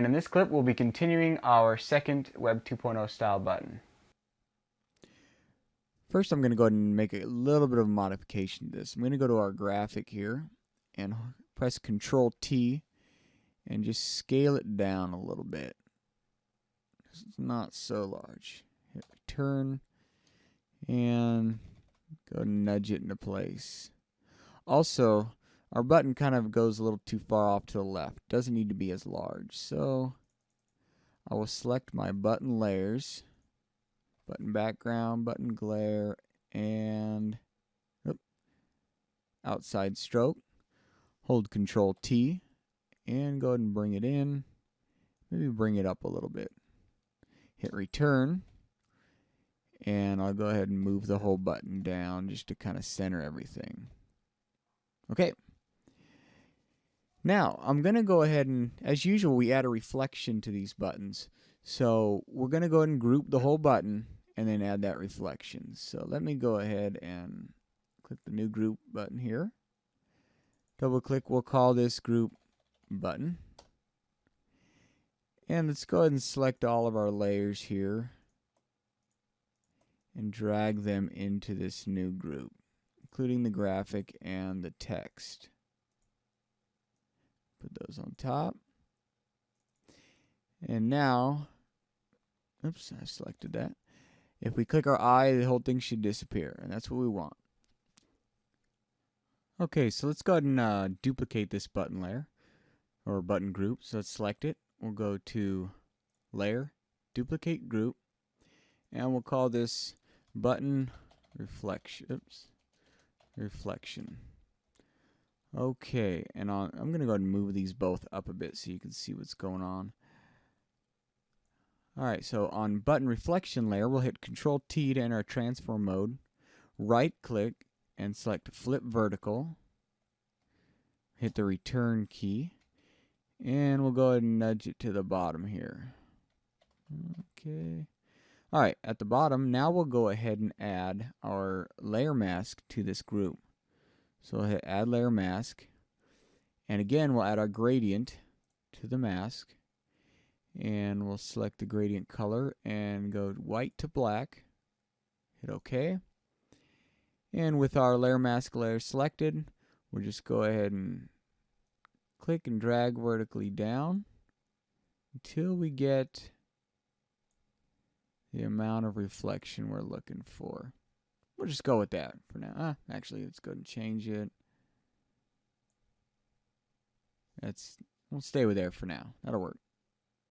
and in this clip we'll be continuing our second Web 2.0 style button. First, I'm going to go ahead and make a little bit of a modification to this. I'm going to go to our graphic here and press Control T and just scale it down a little bit. It's not so large. Hit return and go nudge it into place. Also, our button kind of goes a little too far off to the left. Doesn't need to be as large. So I will select my button layers, button background, button glare, and outside stroke. Hold Control T and go ahead and bring it in. Maybe bring it up a little bit. Hit return, and I'll go ahead and move the whole button down just to kind of center everything. Okay. Now, I'm going to go ahead and, as usual, we add a reflection to these buttons. So we're going to go ahead and group the whole button and then add that reflection. So let me go ahead and click the new group button here. Double click, we'll call this group button. And let's go ahead and select all of our layers here and drag them into this new group, including the graphic and the text. Put those on top. And now, oops, I selected that. If we click our eye, the whole thing should disappear, and that's what we want. Okay, so let's go ahead and duplicate this button layer, or button group. So let's select it. We'll go to Layer, Duplicate Group, and we'll call this Button Reflection. Oops, Reflection. Okay, and I'm going to go ahead and move these both up a bit so you can see what's going on. Alright, so on button reflection layer, we'll hit Control T to enter our transform mode. Right click and select flip vertical. Hit the return key. And we'll go ahead and nudge it to the bottom here. Okay. Alright, at the bottom, now we'll go ahead and add our layer mask to this group. So we'll hit Add Layer Mask. And again, we'll add our gradient to the mask. And we'll select the gradient color and go white to black. Hit OK. And with our layer mask layer selected, we'll just go ahead and click and drag vertically down until we get the amount of reflection we're looking for. We'll just go with that for now. Actually, let's go ahead and change it. We'll stay with there for now. That'll work.